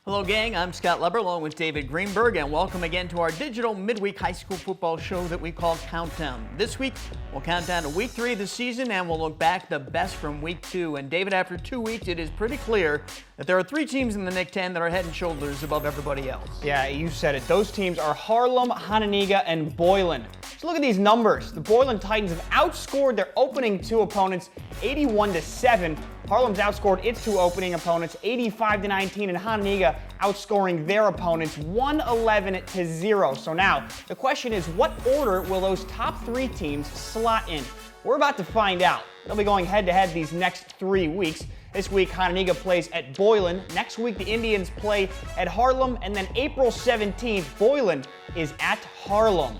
Hello, gang. I'm Scott Leber along with David Greeberg, and welcome again to our digital midweek high school football show that we call Countdown. This week, we'll count down to week 3 of the season, and we'll look back the best from week 2. And David, after 2 weeks, it is pretty clear that there are 3 teams in the Nick 10 that are head and shoulders above everybody else. Yeah, you said it. Those teams are Harlem, Hononegah, and Boylan. So look at these numbers. The Boylan Titans have outscored their opening 2 opponents 81-7. Harlem's outscored its 2 opening opponents 85-19, and Hononegah outscoring their opponents 111-0. So now, the question is, what order will those top 3 teams slot in? We're about to find out. They'll be going head-to-head these next 3 weeks. This week, Hononegah plays at Boylan. Next week, the Indians play at Harlem. And then April 17th, Boylan is at Harlem.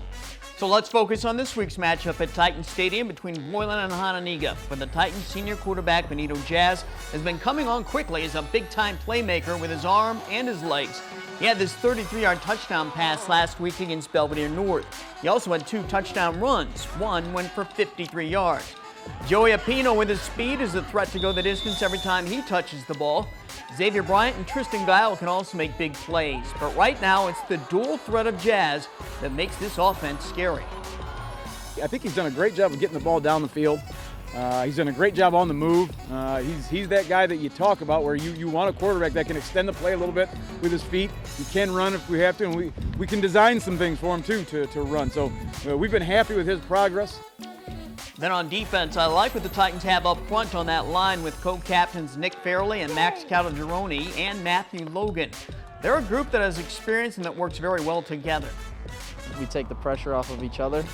So let's focus on this week's matchup at Titan Stadium between Boylan and Hononegah. For the Titans, senior quarterback Benito Jazz has been coming on quickly as a big-time playmaker with his arm and his legs. He had this 33-yard touchdown pass last week against Belvedere North. He also had 2 touchdown runs. One went for 53 yards. Joey Apino with his speed is a threat to go the distance every time he touches the ball. Xavier Bryant and Tristan Guile can also make big plays. But right now, it's the dual threat of Jazz that makes this offense scary. I think he's done a great job of getting the ball down the field. He's done a great job on the move. He's that guy that you talk about where you want a quarterback that can extend the play a little bit with his feet. He can run if we have to, and we can design some things for him, too, to run. So we've been happy with his progress. Then on defense, I like what the Titans have up front on that line with co-captains Nick Fairley and Max Calderoni and Matthew Logan. They're a group that has experience and that works very well together. We take the pressure off of each other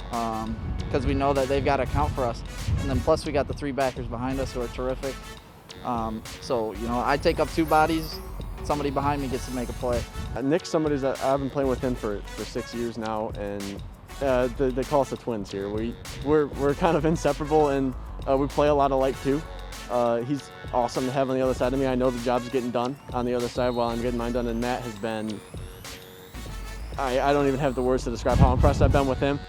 because we know that they've got to account for us. And then plus we got the 3 backers behind us who are terrific. So, I take up 2 bodies. Somebody behind me gets to make a play. Nick's somebody that I've been playing with him for 6 years now, and they call us the twins here. We're kind of inseparable, and we play a lot alike too. He's awesome to have on the other side of me. I know the job's getting done on the other side while I'm getting mine done, and Matt has been, I don't even have the words to describe how impressed I've been with him.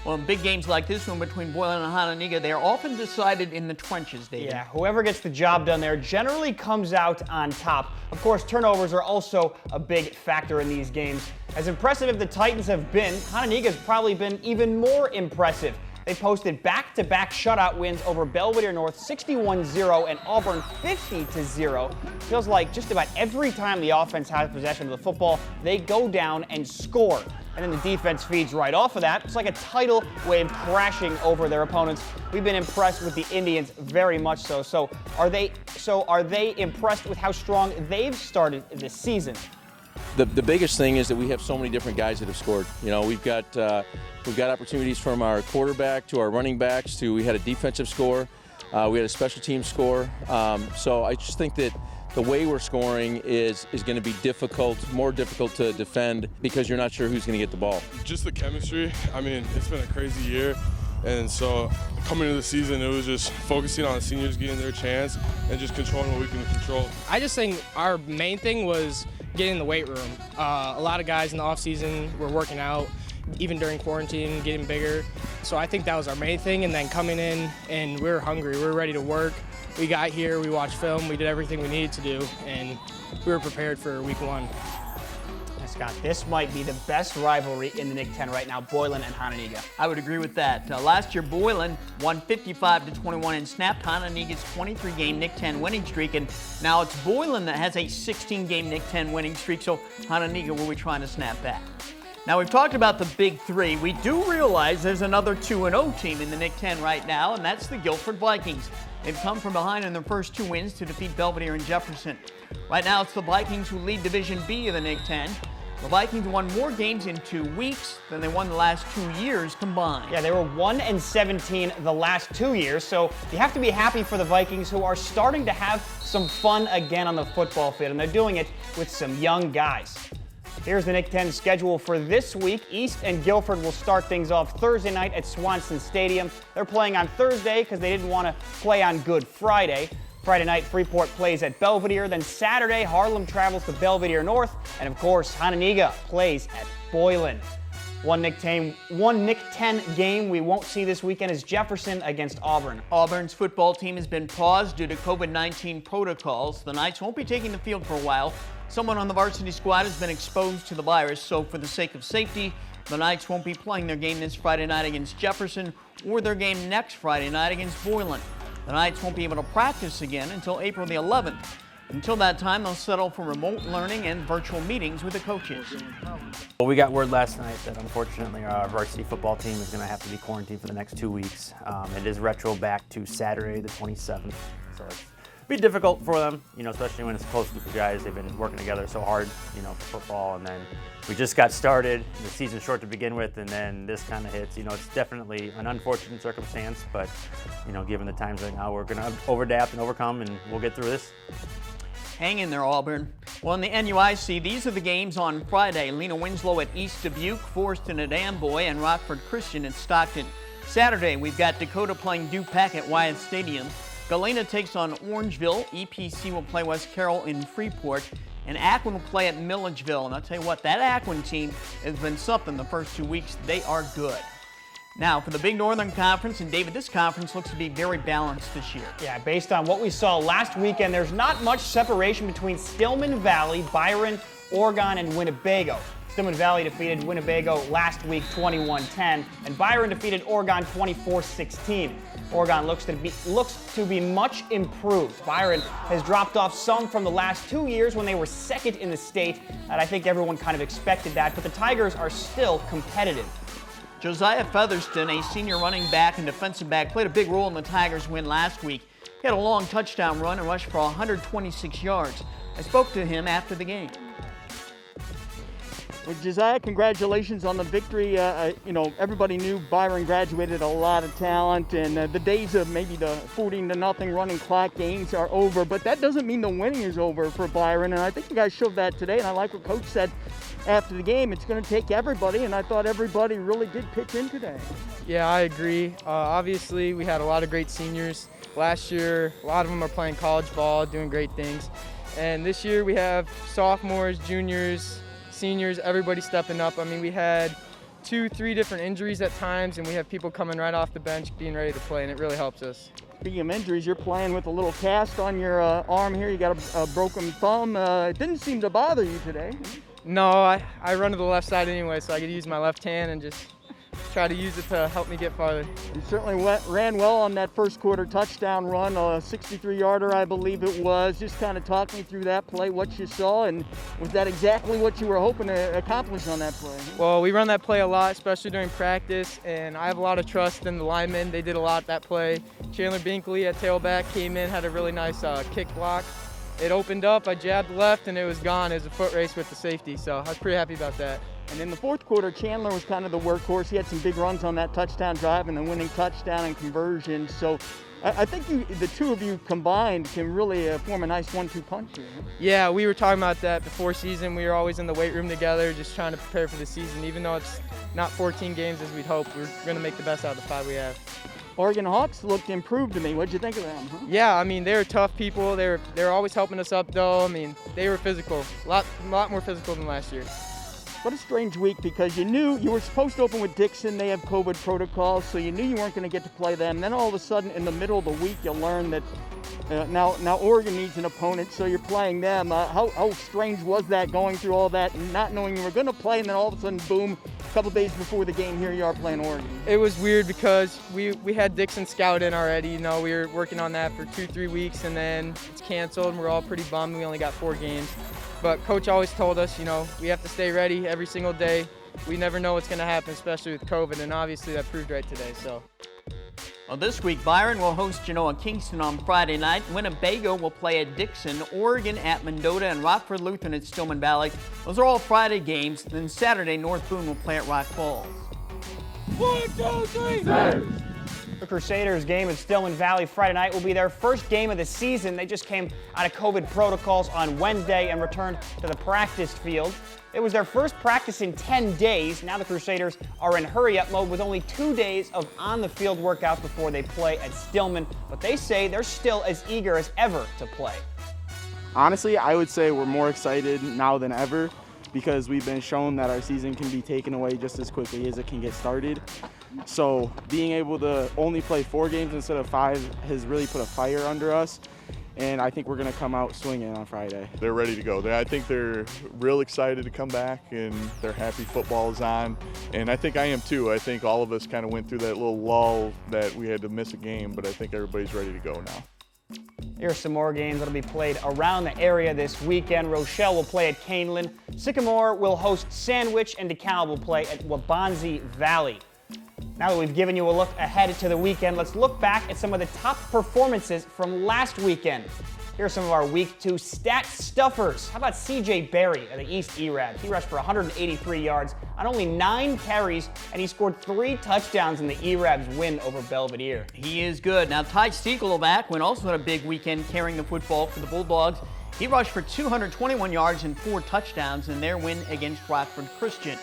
Well, in big games like this one between Boylan and Hononegah, they are often decided in the trenches, David. Yeah, whoever gets the job done there generally comes out on top. Of course, turnovers are also a big factor in these games. As impressive as the Titans have been, Hononegah has probably been even more impressive. They posted back-to-back shutout wins over Belvedere North 61-0 and Auburn 50-0. Feels like just about every time the offense has possession of the football, they go down and score. And then the defense feeds right off of that. It's like a tidal wave crashing over their opponents. We've been impressed with the Indians very much so. So are they impressed with how strong they've started this season? The biggest thing is that we have so many different guys that have scored. We've got opportunities from our quarterback to our running backs to we had a defensive score, we had a special team score. So I just think that the way we're scoring is going to be more difficult to defend because you're not sure who's going to get the ball. Just the chemistry. I mean, it's been a crazy year. And so coming into the season, it was just focusing on the seniors getting their chance and just controlling what we can control. I just think our main thing was getting in the weight room. A lot of guys in the off-season were working out, even during quarantine, getting bigger. So I think that was our main thing. And then coming in, and we were hungry. We were ready to work. We got here, we watched film, we did everything we needed to do, and we were prepared for week 1. Scott, this might be the best rivalry in the Nick 10 right now, Boylan and Hononegah. I would agree with that. Last year, Boylan won 55-21 and snapped Hononegah's 23-game Nick 10 winning streak, and now it's Boylan that has a 16-game Nick 10 winning streak, so Hononegah will be trying to snap back. Now, we've talked about the big 3. We do realize there's another 2-0 team in the Nick 10 right now, and that's the Guilford Vikings. They've come from behind in their first 2 wins to defeat Belvedere and Jefferson. Right now, it's the Vikings who lead Division B of the Nick 10. The Vikings won more games in 2 weeks than they won the last 2 years combined. Yeah, they were 1-17 the last 2 years, so you have to be happy for the Vikings, who are starting to have some fun again on the football field, and they're doing it with some young guys. Here's the Nick 10 schedule for this week. East and Guilford will start things off Thursday night at Swanson Stadium. They're playing on Thursday because they didn't want to play on Good Friday. Friday night, Freeport plays at Belvedere. Then Saturday, Harlem travels to Belvedere North. And of course, Hononegah plays at Boylan. One Nick 10 game we won't see this weekend is Jefferson against Auburn. Auburn's football team has been paused due to COVID-19 protocols. The Knights won't be taking the field for a while. Someone on the varsity squad has been exposed to the virus, so for the sake of safety, the Knights won't be playing their game this Friday night against Jefferson or their game next Friday night against Boylan. The Knights won't be able to practice again until April the 11th. Until that time, they'll settle for remote learning and virtual meetings with the coaches. Well, we got word last night that unfortunately our varsity football team is going to have to be quarantined for the next 2 weeks. It is retro back to Saturday the 27th, so it's be difficult for them, especially when it's a close group of guys. They've been working together so hard, for football, and then we just got started. The season's short to begin with, and then this kind of hits. It's definitely an unfortunate circumstance, but given the times right now, we're going to overadapt and overcome, and we'll get through this. Hang in there, Auburn. Well, in the NUIC, these are the games on Friday. Lena Winslow at East Dubuque, Forston at Amboy, and Rockford Christian at Stockton. Saturday, we've got Dakota playing Dupac at Wyatt Stadium. Galena takes on Orangeville. EPC will play West Carroll in Freeport. And Akron will play at Milledgeville. And I'll tell you what, that Akron team has been something the first 2 weeks. They are good. Now, for the Big Northern Conference, and David, this conference looks to be very balanced this year. Yeah, based on what we saw last weekend, there's not much separation between Stillman Valley, Byron, Oregon, and Winnebago. Stillman Valley defeated Winnebago last week 21-10, and Byron defeated Oregon 24-16. Oregon looks to be much improved. Byron has dropped off some from the last 2 years when they were second in the state, and I think everyone kind of expected that, but the Tigers are still competitive. Josiah Featherston, a senior running back and defensive back, played a big role in the Tigers' win last week. He had a long touchdown run and rushed for 126 yards. I spoke to him after the game. Well, Josiah, congratulations on the victory. Everybody knew Byron graduated a lot of talent, and the days of maybe the 14-0 running clock games are over, but that doesn't mean the winning is over for Byron, and I think you guys showed that today, and I like what Coach said after the game. It's going to take everybody, and I thought everybody really did pitch in today. Yeah, I agree. Obviously, we had a lot of great seniors. Last year, a lot of them are playing college ball, doing great things. And this year, we have sophomores, juniors, seniors, everybody stepping up. I mean, we had 2-3 different injuries at times, and we have people coming right off the bench being ready to play, and it really helps us. Speaking of injuries, you're playing with a little cast on your arm here. You got a broken thumb. It didn't seem to bother you today. No, I run to the left side anyway, so I could use my left hand and just try to use it to help me get farther. You certainly ran well on that first quarter touchdown run, a 63-yarder, I believe it was. Just kind of talk me through that play, what you saw, and was that exactly what you were hoping to accomplish on that play? Well, we run that play a lot, especially during practice, and I have a lot of trust in the linemen. They did a lot that play. Chandler Binkley at tailback came in, had a really nice kick block. It opened up, I jabbed left, and it was gone. It was a foot race with the safety, so I was pretty happy about that. And in the fourth quarter, Chandler was kind of the workhorse. He had some big runs on that touchdown drive and the winning touchdown and conversion. So I think the two of you combined can really form a nice 1-2 punch here. Yeah, we were talking about that before season. We were always in the weight room together, just trying to prepare for the season. Even though it's not 14 games as we'd hoped, we're going to make the best out of the 5 we have. Oregon Hawks looked improved to me. What'd you think of them? Huh? Yeah, I mean, they're tough people. They're always helping us up, though. I mean, they were physical, a lot more physical than last year. What a strange week, because you knew you were supposed to open with Dixon. They have COVID protocols, so you knew you weren't going to get to play them. Then all of a sudden, in the middle of the week, you learn that now Oregon needs an opponent, so you're playing them. How strange was that, going through all that and not knowing you were going to play, and then all of a sudden, boom, a couple days before the game, here you are playing Oregon? It was weird because we had Dixon scout in already. We were working on that for 2-3 weeks, and then it's canceled, and we're all pretty bummed. We only got 4 games. But Coach always told us, we have to stay ready every single day. We never know what's going to happen, especially with COVID, and obviously that proved right today. So. Well, this week, Byron will host Genoa Kingston on Friday night. Winnebago will play at Dixon, Oregon at Mendota, and Rockford Lutheran at Stillman Valley. Those are all Friday games. Then Saturday, North Boone will play at Rock Falls. 1, 2, 3, 4. The Crusaders game at Stillman Valley Friday night will be their first game of the season. They just came out of COVID protocols on Wednesday and returned to the practice field. It was their first practice in 10 days. Now the Crusaders are in hurry-up mode with only 2 days of on-the-field workouts before they play at Stillman, but they say they're still as eager as ever to play. Honestly, I would say we're more excited now than ever. because we've been shown that our season can be taken away just as quickly as it can get started. So being able to only play 4 games instead of 5 has really put a fire under us. And I think we're going to come out swinging on Friday. They're ready to go. I think they're real excited to come back, and they're happy football is on. And I think I am too. I think all of us kind of went through that little lull that we had to miss a game, but I think everybody's ready to go now. Here's some more games that'll be played around the area this weekend. Rochelle will play at Canelan. Sycamore will host Sandwich, and DeKalb will play at Waubonsie Valley. Now that we've given you a look ahead to the weekend, let's look back at some of the top performances from last weekend. Here are some of our Week 2 stat stuffers. How about C.J. Berry of the East ERAB? He rushed for 183 yards on only 9 carries, and he scored 3 touchdowns in the ERAB's win over Belvedere. He is good. Now, Ty Stiegelback also had a big weekend carrying the football for the Bulldogs. He rushed for 221 yards and 4 touchdowns in their win against Rockford Christian.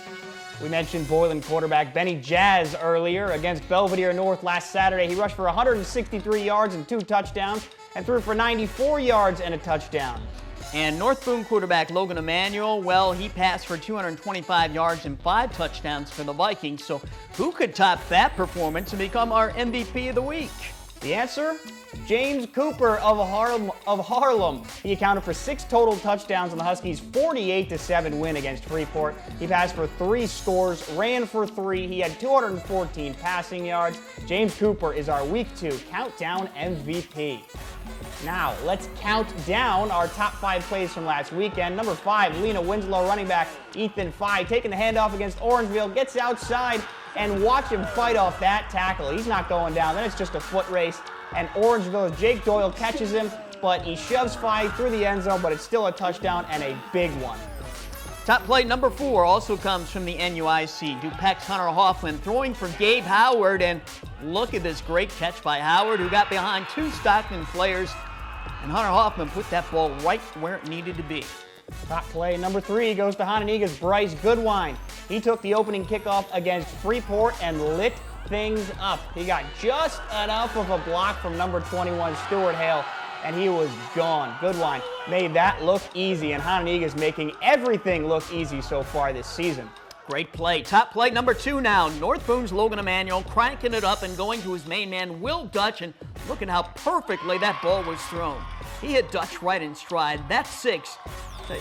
We mentioned Boylan quarterback Benny Jazz earlier against Belvedere North last Saturday. He rushed for 163 yards and 2 touchdowns and threw for 94 yards and a touchdown. And North Boone quarterback Logan Emanuel, he passed for 225 yards and 5 touchdowns for the Vikings. So who could top that performance and become our MVP of the week? The answer? James Cooper of Harlem. He accounted for 6 total touchdowns in the Huskies' 48-7 win against Freeport. He passed for 3 scores, ran for 3. He had 214 passing yards. James Cooper is our Week 2 Countdown MVP. Now, let's count down our top 5 plays from last weekend. Number 5, Lena Winslow running back Ethan Fye taking the handoff against Orangeville, gets outside, and watch him fight off that tackle. He's not going down. Then it's just a foot race. And Orangeville's Jake Doyle catches him, but he shoves Fye through the end zone, but it's still a touchdown and a big one. Top play number 4 also comes from the NUIC. DuPec's Hunter Hoffman throwing for Gabe Howard, and look at this great catch by Howard, who got behind 2 Stockton players, and Hunter Hoffman put that ball right where it needed to be. Top play number 3 goes to Hononegah's Bryce Goodwine. He took the opening kickoff against Freeport and lit things up. He got just enough of a block from number 21, Stuart Hale, and he was gone. Goodwine made that look easy, and Hononegah's making everything look easy so far this season. Great play. Top play number 2 now. North Boone's Logan Emanuel cranking it up and going to his main man, Will Dutch, and look at how perfectly that ball was thrown. He hit Dutch right in stride. That's 6.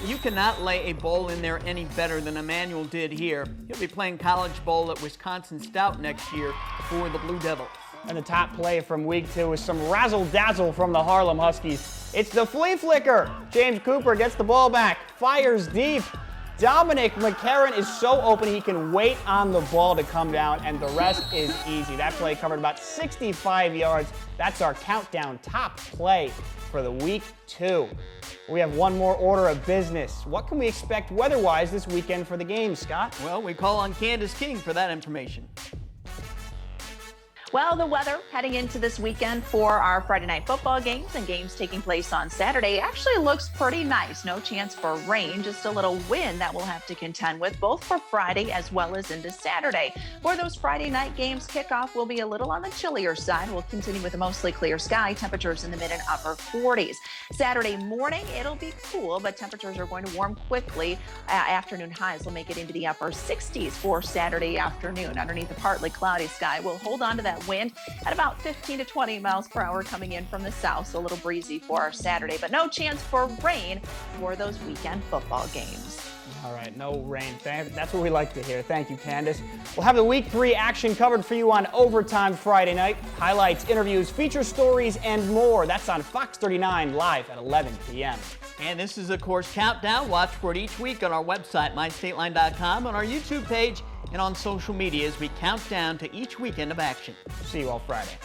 You cannot lay a ball in there any better than Emanuel did here. He'll be playing college ball at Wisconsin Stout next year for the Blue Devils. And the top play from Week 2 is some razzle-dazzle from the Harlem Huskies. It's the flea flicker. James Cooper gets the ball back, fires deep. Dominic McCarron is so open he can wait on the ball to come down, and the rest is easy. That play covered about 65 yards. That's our countdown top play for the Week 2. We have one more order of business. What can we expect weather-wise this weekend for the game, Scott? Well, we call on Candace King for that information. Well, the weather heading into this weekend for our Friday night football games and games taking place on Saturday actually looks pretty nice. No chance for rain, just a little wind that we'll have to contend with both for Friday as well as into Saturday. For those Friday night games, kickoff will be a little on the chillier side. We'll continue with a mostly clear sky, temperatures in the mid and upper 40s. Saturday morning, it'll be cool, but temperatures are going to warm quickly. Afternoon highs will make it into the upper 60s for Saturday afternoon. Underneath a partly cloudy sky, we'll hold on to that wind at about 15 to 20 miles per hour coming in from the south, so a little breezy for our Saturday, but no chance for rain for those weekend football games. All right, no rain. That's what we like to hear. Thank you, Candace. We'll have the Week 3 action covered for you on Overtime Friday night. Highlights, interviews, feature stories, and more. That's on Fox 39 live at 11 p.m. And this is, of course, Countdown. Watch for it each week on our website, mystateline.com, on our YouTube page, and on social media as we count down to each weekend of action. See you all Friday.